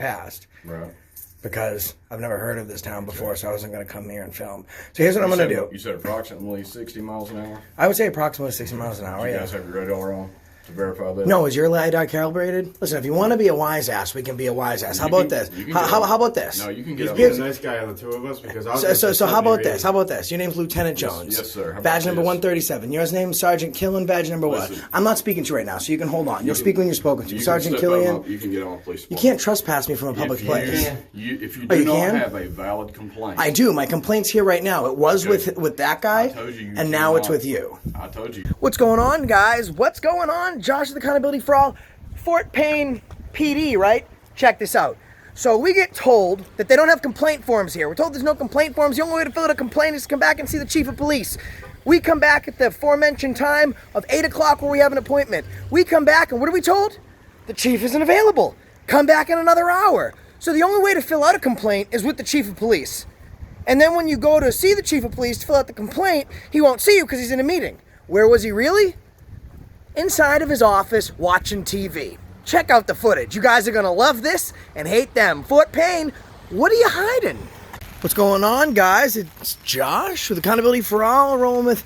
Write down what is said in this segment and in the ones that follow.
passed. Right. Because I've never heard of this town before, so I wasn't going to come here and film. So here's what I'm going to do. You said approximately 60 miles an hour? I would say approximately 60 miles an hour, You guys have your radar on to verify that? No, is your LiDAR calibrated? Listen, if you want to be a wise ass, we can be a wise ass. How about this? How about this? No, you can get He's a nice guy on the two of us because So how about this? How about this? Your name's Lieutenant Jones. Yes, sir. Badge number 137. Yours name Sergeant Killen. Badge number what? I'm not speaking to you right now, so you can hold on. You'll speak when you're spoken to. Sergeant Killian. You can get on police. You can't trespass me from a public place. If you do not have a valid complaint. I do. My complaint's here right now. It was with that guy, and now it's with you. I told you. What's going on, guys? What's going on? Josh with Accountability for All. Fort Payne PD, right? Check this out. So we get told that they don't have complaint forms here. We're told there's no complaint forms. The only way to fill out a complaint is to come back and see the chief of police. We come back at the aforementioned time of 8 o'clock where we have an appointment. We come back and what are we told? The chief isn't available. Come back in another hour. So the only way to fill out a complaint is with the chief of police. And then when you go to see the chief of police to fill out the complaint, he won't see you because he's in a meeting. Where was he really? Inside of his office watching TV. Check out the footage. You guys are going to love this and hate them. Fort Payne, what are you hiding? What's going on, guys? It's Josh with Accountability for All, rolling with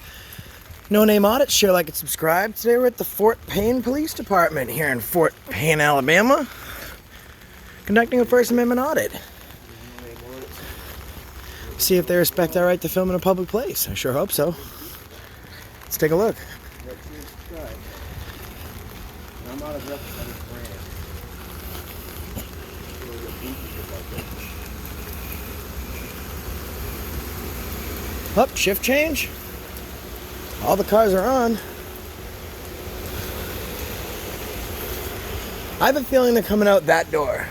No Name Audit. Share, like, and subscribe. Today we're at the Fort Payne Police Department here in Fort Payne, Alabama, conducting a First Amendment Audit. See if they respect our right to film in a public place. I sure hope so. Let's take a look. Up, shift change. All the cars are on. I have a feeling they're coming out that door.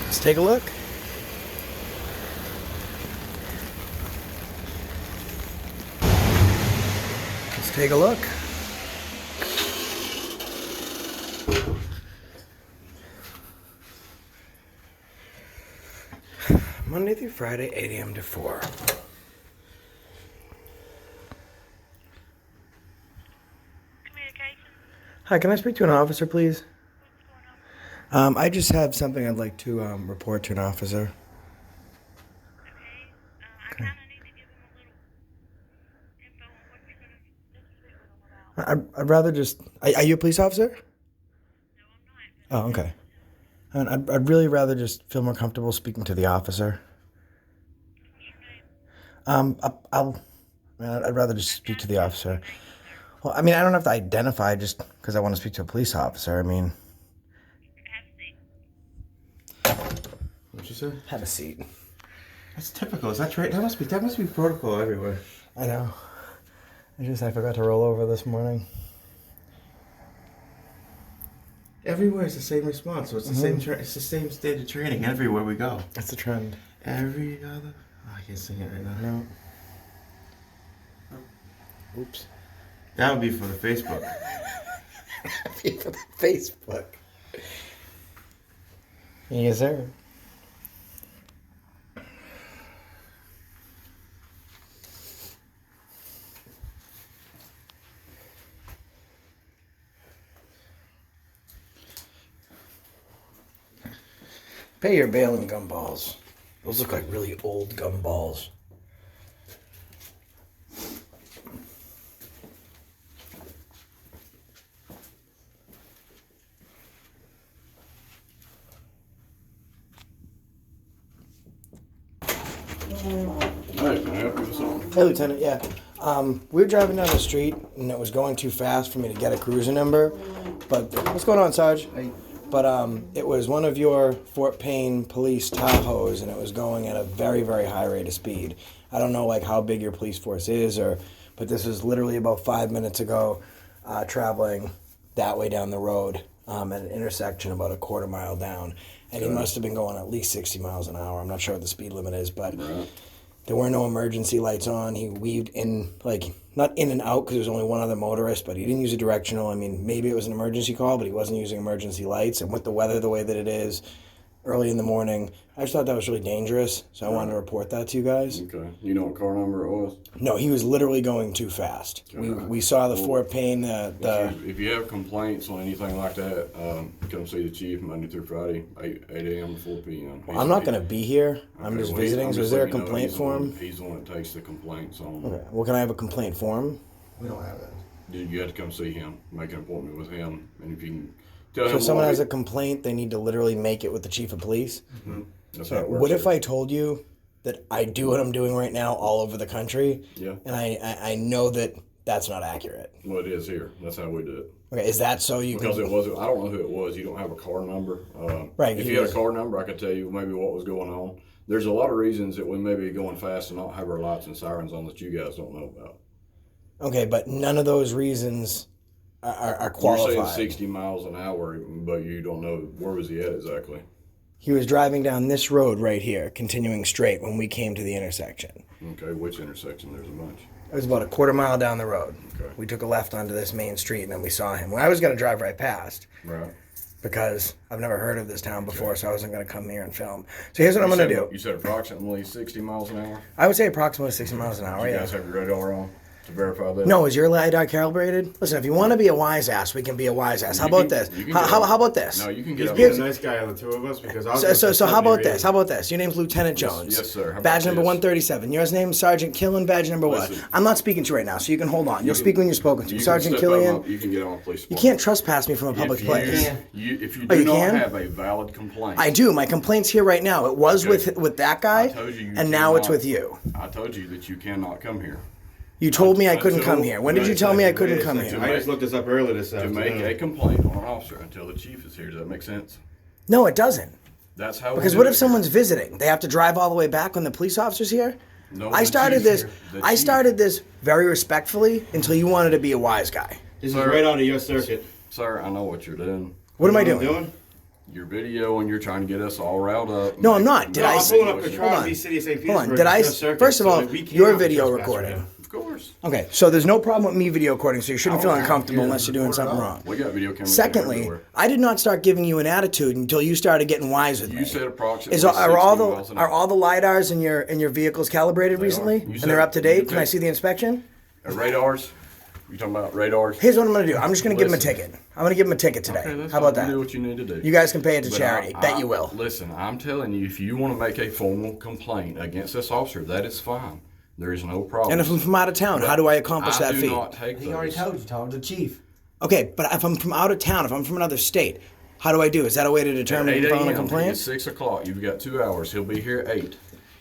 Let's take a look. Let's take a look. Monday through Friday, 8 a.m. to 4. Communication. Hi, can I speak to an officer, please? What's going on? I just have something I'd like to report to an officer. Okay. I kind of need to give him a little info on what you're going to speak with him about. I'd rather just... Are you a police officer? No, I'm not. Oh, okay. I'd really rather just feel more comfortable speaking to the officer. What's your name? I'd rather just speak to the officer. Well, I mean, I don't have to identify just because I want to speak to a police officer. I mean... Have a seat. What'd you say? Have a seat. That's typical. Is that right? That must be protocol everywhere. I know. I forgot to roll over this morning. Everywhere is the same response. So it's the same. It's the same state of training everywhere we go. That's the trend. Every other. Oh, I can't sing it right now. No. Oops. That would be for the Facebook. For the Facebook. Yes, sir. Pay your bail in gumballs. Those look like really old gumballs. Hey, can I help you with something? Hey, Lieutenant, yeah. We were driving down the street, and it was going too fast for me to get a cruiser number. But what's going on, Sarge? Hey. But it was one of your Fort Payne police Tahoes, and it was going at a very, very high rate of speed. I don't know, like, how big your police force is, but this was literally about 5 minutes ago, traveling that way down the road at an intersection about a quarter mile down. And he must have been going at least 60 miles an hour. I'm not sure what the speed limit is, but there were no emergency lights on. He weaved in, like, not in and out because there was only one other motorist, but he didn't use a directional. I mean, maybe it was an emergency call, but he wasn't using emergency lights. And with the weather the way that it is, early in the morning. I just thought that was really dangerous, so I wanted to report that to you guys. Okay. You know what car number it was? No, he was literally going too fast. We saw the Fort Payne, If you have complaints on anything like that, come see the chief Monday through Friday, 8 a.m. to 4 p.m. I'm not going to be here. I'm just visiting. So is there a complaint form? He's the one that takes the complaints on. Okay. Well, can I have a complaint form? We don't have that. Dude, you have to come see him, make an appointment with him, and if you can tell him. So if someone has a complaint, they need to literally make it with the chief of police? Mm-hmm. That's So how it works. what if I told you that I do what I'm doing right now all over the country? Yeah. And I know that that's not accurate. Well, it is here. That's how we do it. Okay, is that so you Because can... it wasn't, I don't know who it was. You don't have a car number. Right, If he you had was- a car number, I could tell you maybe what was going on. There's a lot of reasons that we may be going fast and not have our lights and sirens on that you guys don't know about. Okay, but none of those reasons are You're qualified. saying 60 miles an hour, but you don't know where was he at exactly. He was driving down this road right here, continuing straight when we came to the intersection. Okay, which intersection? There's a bunch. It was about a quarter mile down the road. Okay. We took a left onto this main street, and then we saw him. Well, I was going to drive right past Right. because I've never heard of this town before, so I wasn't going to come here and film. So here's what I'm going to do. You said approximately 60 miles an hour? I would say approximately 60 miles an hour, You yeah. guys have your radar on to verify that? No, is your LiDAR calibrated? Listen, if you want to be a wise ass, we can be a wise ass. How You about can- this? you can How get about this? No, you can He's get being up a nice guy on the two of us because I was So how about this? How about this? Your name's Lieutenant Jones. yes, sir. How about Badge number this? 137. Yours name Sergeant Killen. Badge number what? Listen. I'm not speaking to you right now, so you can hold on. You'll speak when you're spoken to. You can Sergeant step out Killian. of- You can get on a police You department. can't trespass me from a public place. If you Oh, do you not can? have a valid complaint. I do. My complaint's here right now. It was Okay. with that guy, I told you and now it's cannot- with you. I told you that you cannot come here. You told me I couldn't Until- come here. When did you tell me I couldn't come here? I just looked this up earlier this To make a afternoon. complaint on an officer until the chief is here. Does that make sense? No, it doesn't. That's how. Because we what do if it someone's visiting? They have to drive all the way back when the police officer's here? No, I the started chief's this. here. The I chief. started this very respectfully until you wanted to be a wise guy. This is right out of your circuit. Sir, I know what you're doing. What am I You know what doing? I'm Your video and you're trying to get us all riled up. No, I'm not. Did No, I I'm s- pulling up Hold Patron on. v. City of St. Hold on. Petersburg. Did I? It's your circuit, First of so all, we can't your have video trespass recording. right now. Of course. Okay, so there's no problem with me video recording, so you shouldn't feel uncomfortable unless you're doing something wrong. We got video cameras. Secondly, everywhere. I did not start giving you an attitude until you started getting wise with me. You said approximately. Are 60 miles an hour. all the lidars in your vehicles calibrated recently, You and said- they're up to date? you Can I said- see the inspection? Radars? You talking about radars? Here's what I'm going to do. I'm just going to give him a Listen. ticket. I'm going to give him a ticket today. Okay, that's How about fine. You do that? what you need to do. You guys can pay it to But charity. Bet you will. Listen, I'm telling you, if you want to make a formal complaint against this officer, that is fine. There is no problem. And if I'm from out of town, how do I accomplish that I do feat? not take He already those. told you, told the chief. Okay, but if I'm from out of town, if I'm from another state, how do I do? Is that a way to determine if 8 I'm filing a a.m. complaint? It's 6 o'clock. You've got 2 hours. He'll be here at 8.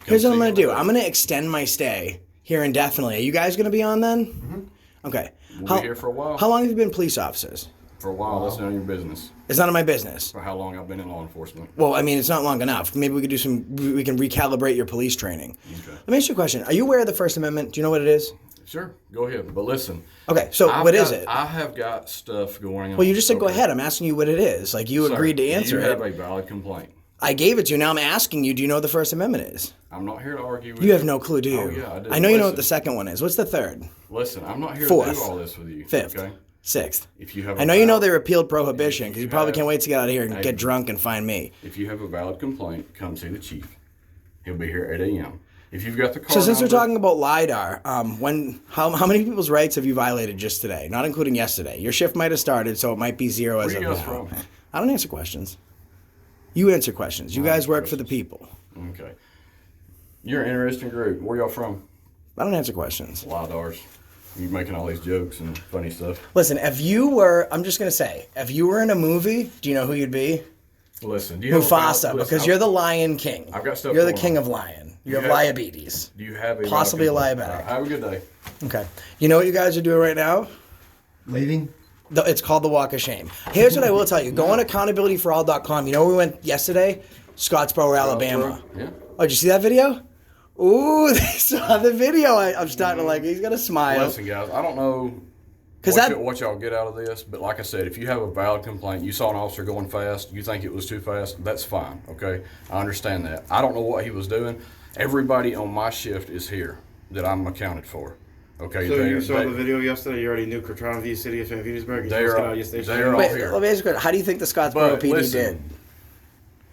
Here's what I'm going going to do. I'm going to extend my stay here indefinitely. Are you guys going to be on then? Mm-hmm. Okay. We'll be here for a while. How long have you been police officers? For a while. That's none of your business. It's none of my business. For how long I've been in law enforcement. Well, I mean, it's not long enough. Maybe we could do we can recalibrate your police training. Okay. Let me ask you a question. Are you aware of the First Amendment? Do you know what it is? Sure. Go ahead. But listen. Okay, so what is it? I have got stuff going on. Well, you just said go Okay. ahead. I'm asking you what it is. Like, you Sir, agreed to answer you have it. a valid complaint. I gave it to you. Now I'm asking you, do you know what the First Amendment is? I'm not here to argue with You have no clue, do you? Oh, yeah, I do. I know you know what Listen. the second one is. What's the third? Listen, I'm not here Fourth. to do all this with you. Fifth? Okay? Sixth? If you have I know you know valid- they repealed prohibition because you probably have- can't wait to get out of here and Hey. get drunk and find me. If you have a valid complaint, come see the chief. He'll be here at 8 a.m. If you've got the car So since we're number- talking about LiDAR, how many people's rights have you violated just today? Not including yesterday. Your shift might have started, so it might be zero as Where of you now. guys from? I don't answer questions. You answer questions. You guys work for the people. Okay. You're an interesting group. Where y'all from? I don't answer questions. LiDARs. You making all these jokes and funny stuff. Listen, if you were, I'm just going to say, if you were in a movie, do you know who you'd be? Listen, do you have a Mufasa, valid- because listen, you're the Lion King. I've got stuff You're the going king on. of lion. You You have have- diabetes. Do you have a valid Possibly a complaint? diabetic. All right, have a good day. Okay. You know what you guys are doing right now? Leaving? It's called the Walk of Shame. Here's what I will tell you. Go on accountabilityforall.com. You know where we went yesterday? Scottsboro, Alabama. Yeah. Oh, did you see that video? Ooh, they saw the video. I'm starting to like, he's going to smile. Listen, guys, I don't know 'Cause what y'all get out of this, but like I said, if you have a valid complaint, you saw an officer going fast, you think it was too fast, that's fine, okay? I understand that. I don't know what he was doing. Everybody on my shift is here that I'm accounted for, okay? So you saw the video yesterday? You already knew Patron v. City of St. Petersburg? You They're just got all- out your station? they're all Wait, here. let me ask you a question. How do you think the Scottsboro But PD listen, did?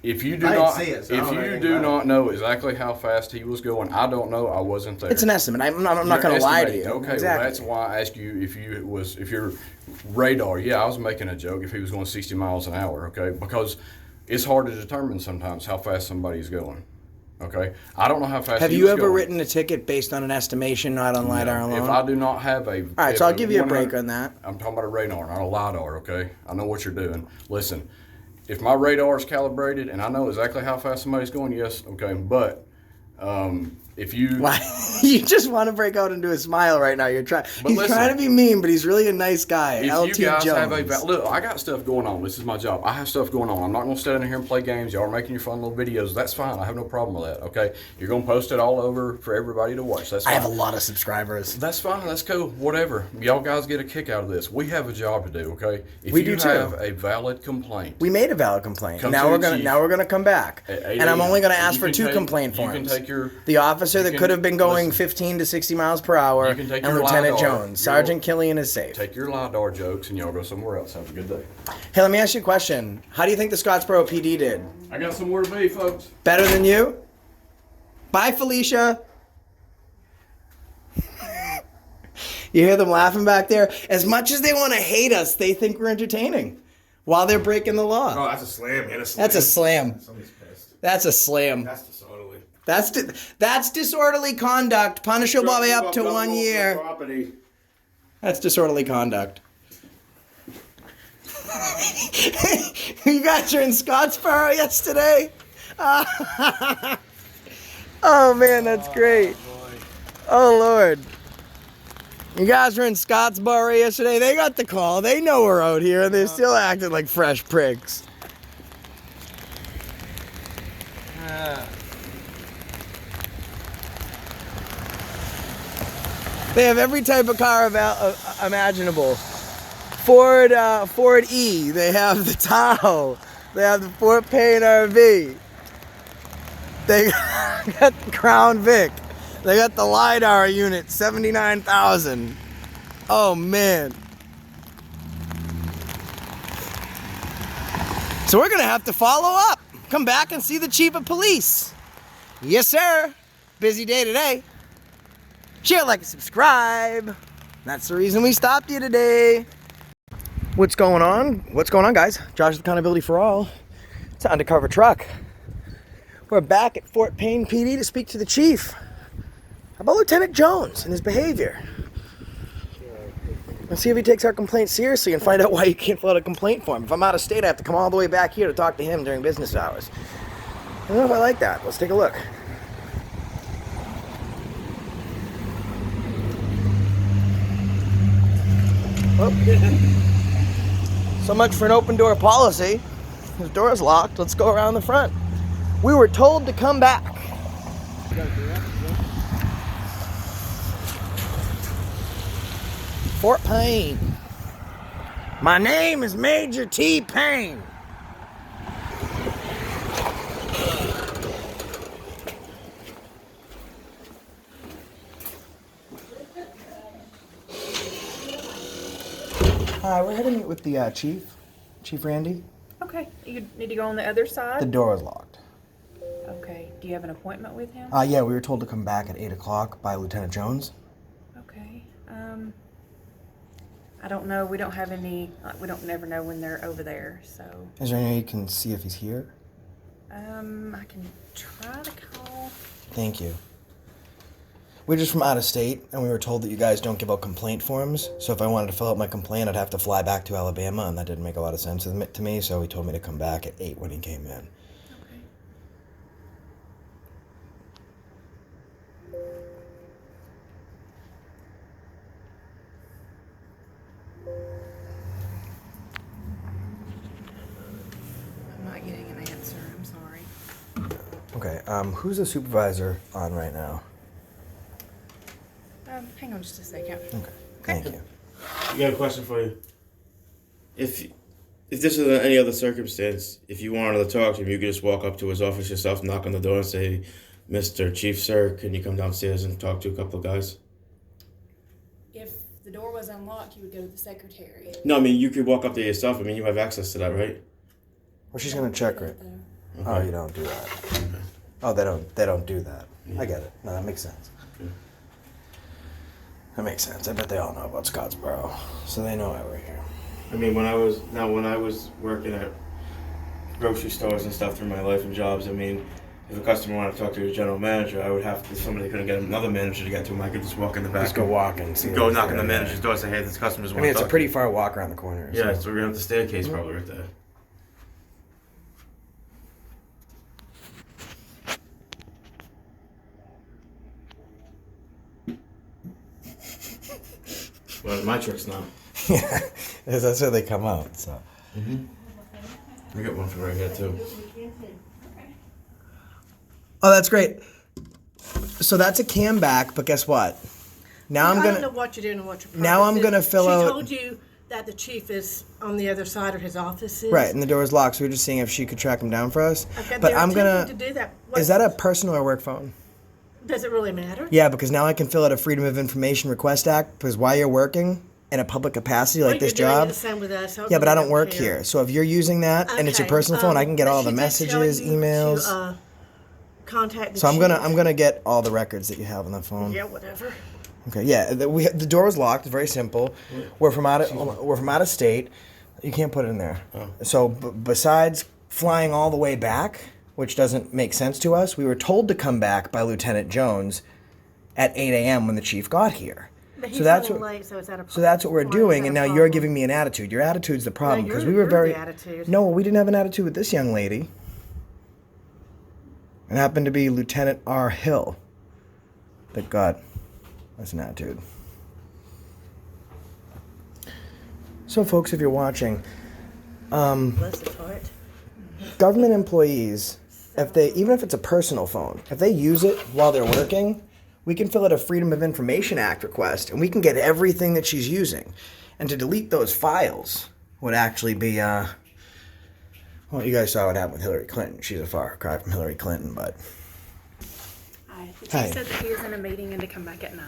If you do I didn't not, see it, so I if don't know you anything do about not know exactly how fast he was going, I don't know. I wasn't there. It's an estimate. I'm not You're going to lie to estimating. you. Okay, exactly. well that's why I asked you if your radar. Yeah, I was making a joke. If he was going 60 miles an hour, okay, because it's hard to determine sometimes how fast somebody's going. Okay, I don't know how fast. Have he you was ever going. written a ticket based on an estimation, not on LiDAR No, alone? if I do not have a. All right, so I'll give you a break on that. I'm talking about a radar, not a LiDAR, okay? I know what you're doing. Listen, if my radar is calibrated and I know exactly how fast somebody's going, yes, okay. But if you. Why? You just want to break out into a smile right now. He's listen, trying to be mean, but he's really a nice guy. If Lt. you guys Jones. have look, I got stuff going on. This is my job. I have stuff going on. I'm not going to stand in here and play games. Y'all are making your fun little videos. That's fine. I have no problem with that. Okay, you're going to post it all over for everybody to watch. That's fine. I have a lot of subscribers. That's fine. That's cool. Whatever. Y'all guys get a kick out of this. We have a job to do. Okay. If We you do too. have a valid complaint, We made a valid complaint. Come Now to we're the gonna chief. now we're gonna come back, At 8 and I'm only gonna a.m. ask You for can 2 take- complaint you can forms. take your- the officer you that can- could have been going listen. 15 to 60 miles per hour, You can take and your Lieutenant LiDAR, Jones. your- Sergeant Killian is safe. take your LiDAR jokes and y'all go somewhere else. Have a good day. Hey, let me ask you a question. How do you think the Scottsboro PD did? I got somewhere to be, folks. Better than you? Bye, Felicia. You hear them laughing back there? As much as they want to hate us, they think we're entertaining while they're breaking the law. Oh, that's a slam, man. That's a slam. Somebody's pissed. That's a slam. That's disorderly. That's disorderly conduct, punishable by up to 1 year. Property. That's disorderly conduct. You guys were in Scottsboro yesterday? Oh man, that's great. Oh Lord. You guys were in Scottsboro yesterday? They got the call. They know we're out here and they're still acting like fresh pricks. They have every type of car imaginable. Ford E. They have the Tahoe. They have the Fort Payne RV. They got the Crown Vic. They got the LiDAR unit, 79,000. Oh man. So we're gonna have to follow up. Come back and see the chief of police. Yes, sir. Busy day today. Share, like, and subscribe. That's the reason we stopped you today. What's going on? What's going on, guys? Josh with Accountability for All. It's an undercover truck. We're back at Fort Payne PD to speak to the chief about Lieutenant Jones and his behavior. Let's see if he takes our complaint seriously and find out why he can't fill out a complaint form. If I'm out of state, I have to come all the way back here to talk to him during business hours. I don't know if I like that. Let's take a look. Oh. So much for an open door policy. The door's locked. Let's go around the front. We were told to come back. Fort Payne. My name is Major T. Payne. Hi, we're heading to meet with the Chief Randy. Okay, you need to go on the other side? The door is locked. Okay, do you have an appointment with him? Yeah, we were told to come back at 8 o'clock by Lieutenant Jones. Okay, I don't know, we don't have any, we don't never know when they're over there, so, Is there any way you can see if he's here? I can try to call. Thank you. We're just from out of state, and we were told that you guys don't give out complaint forms. So if I wanted to fill out my complaint, I'd have to fly back to Alabama, and that didn't make a lot of sense to me. So he told me to come back at 8 when he came in. Okay. I'm not getting an answer, I'm sorry. Okay, who's the supervisor on right now? Hang on just a second. Okay, thank you. I got a question for you. If this is any other circumstance, if you wanted to talk to him, you could just walk up to his office yourself, knock on the door, and say, "Mr. Chief, sir, can you come downstairs and talk to a couple of guys?" If the door was unlocked, you would go to the secretary. No, I mean you could walk up there yourself. I mean you have access to that, right? Well, she's gonna check it. Though. Oh, you don't do that. Oh, they don't do that. Yeah. I get it. No, that makes sense. Yeah. That makes sense. I bet they all know about Scottsboro, so they know why we're here. I mean, when I was working at grocery stores and stuff through my life and jobs, I mean, if a customer wanted to talk to the general manager, I would have to, if somebody couldn't get another manager to get to him, I could just walk in the back. Just go walk and see. Go knock on the manager's door and say, hey, this customer's I mean, it's a pretty far walk around the corner. Yeah, so we're going to have the staircase probably right there. Well, my tricks now. Yeah, that's where they come out, so. I got one from right here, too. Oh, that's great. So that's a cam back, but guess what? Now I don't know what you're doing and what your purpose Now I'm is. gonna fill out. She told you that the chief is on the other side, or his office is. Right, and the door is locked, so we're just seeing if she could track him down for us. Okay, but they're I'm gonna. attempting to do that. Is that a personal or work phone? Does it really matter? Yeah, because now I can fill out a Freedom of Information Request Act, because while you're working in a public capacity like this You're doing job. the same with us. Yeah, but I don't really work care. here. So if you're using that and it's your Okay, personal phone, I can get but all she the did messages, tell you emails. To, contact the So I'm chief. gonna get all the records that you have on the phone. Yeah, whatever. Okay, yeah. The door was locked. It's very simple. We're from out of state. You can't put it in there. Oh. So besides flying all the way back, which doesn't make sense to us, we were told to come back by Lieutenant Jones at 8 a.m. when the chief got here. But he's So that's running what. late, so, is that a So that's what we're problem? doing, Is and that now a you're problem? giving me an attitude. Your attitude's the problem because we you're were very. the attitude. No, we didn't have an attitude with this young lady. It happened to be Lieutenant R. Hill. That God, that's an attitude. So, folks, if you're watching, Bless his heart. government employees, even if it's a personal phone, if they use it while they're working, we can fill out a Freedom of Information Act request, and we can get everything that she's using. And to delete those files would actually be, well, you guys saw what happened with Hillary Clinton. She's a far cry from Hillary Clinton, but. The chief Hi. said that he was in a meeting and to come back at 9.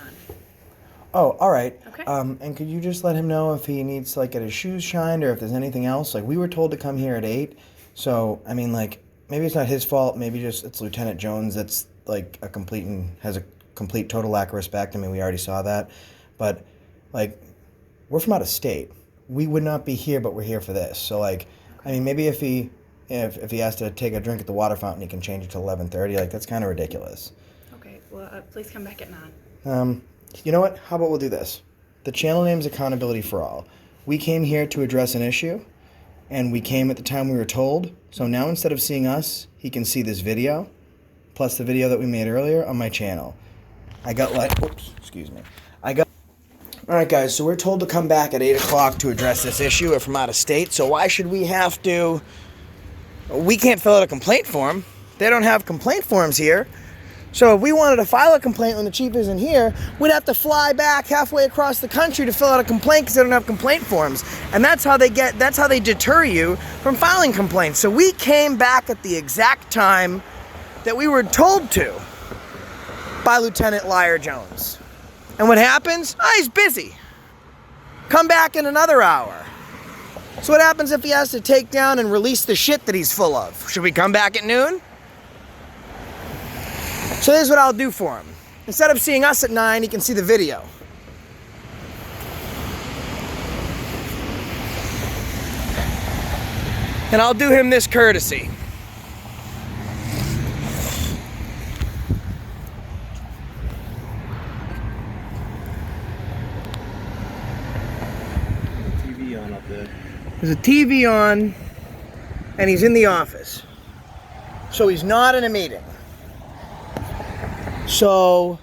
Oh, all right. Okay. And could you just let him know if he needs to, like, get his shoes shined or if there's anything else? Like, we were told to come here at 8. So, I mean, like, maybe it's not his fault. Maybe just it's Lieutenant Jones that's, like, has a complete total lack of respect. I mean, we already saw that. But, like, we're from out of state. We would not be here, but we're here for this. So, like, I mean, maybe if he has to take a drink at the water fountain, he can change it to 11:30. Like, that's kind of ridiculous. Okay, well, please come back at 9. You know what? How about we'll do this? The channel name is Accountability for All. We came here to address an issue, and we came at the time we were told. So now instead of seeing us, he can see this video, plus the video that we made earlier on my channel. All right, guys, so we're told to come back at 8 o'clock to address this issue if from out of state. So why should we have to? We can't fill out a complaint form. They don't have complaint forms here. So if we wanted to file a complaint when the chief isn't here, we'd have to fly back halfway across the country to fill out a complaint because they don't have complaint forms. And that's how they deter you from filing complaints. So we came back at the exact time that we were told to by Lieutenant Liar Jones. And what happens? Oh, he's busy. Come back in another hour. So what happens if he has to take down and release the shit that he's full of? Should we come back at noon? So here's what I'll do for him. Instead of seeing us at 9, he can see the video. And I'll do him this courtesy. TV on up there. There's a TV on, and he's in the office. So he's not in a meeting. So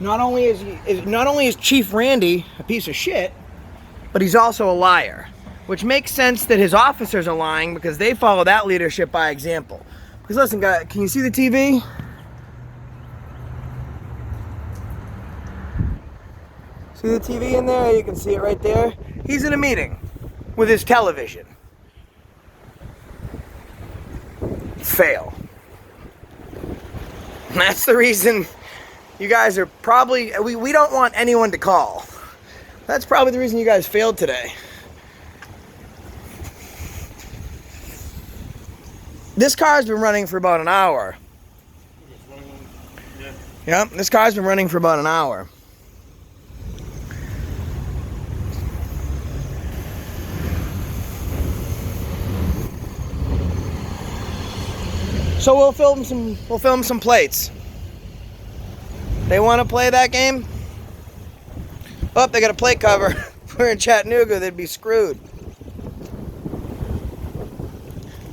not only is Chief Randy a piece of shit, but he's also a liar, which makes sense that his officers are lying because they follow that leadership by example. Because listen, guys, can you see the TV? See the TV in there? You can see it right there. He's in a meeting with his television. Fail. And that's the reason you guys are probably, we don't want anyone to call. That's probably the reason you guys failed today. This car's been running for about an hour. Yep, this car's been running for about an hour. So we'll film some plates. They want to play that game? Oh, they got a plate cover. If we're in Chattanooga, they'd be screwed.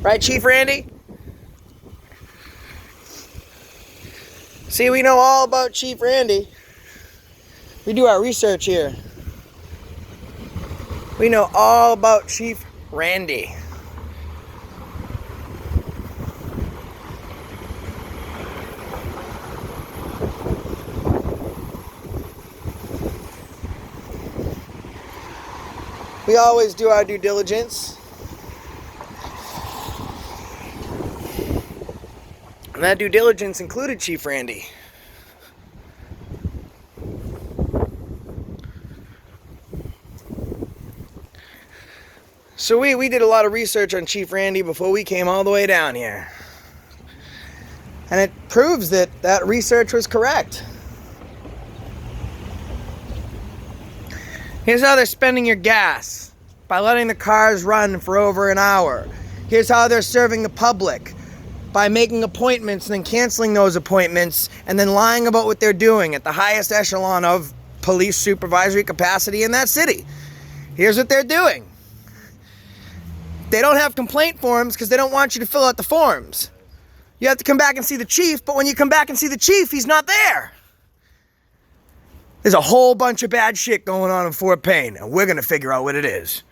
Right, Chief Randy? See, we know all about Chief Randy. We do our research here. We know all about Chief Randy. We always do our due diligence. And that due diligence included Chief Randy. So we did a lot of research on Chief Randy before we came all the way down here. And it proves that that research was correct. Here's how they're spending your gas, by letting the cars run for over an hour. Here's how they're serving the public, by making appointments and then canceling those appointments and then lying about what they're doing at the highest echelon of police supervisory capacity in that city. Here's what they're doing. They don't have complaint forms because they don't want you to fill out the forms. You have to come back and see the chief, but when you come back and see the chief, he's not there. There's a whole bunch of bad shit going on in Fort Payne, and we're going to figure out what it is.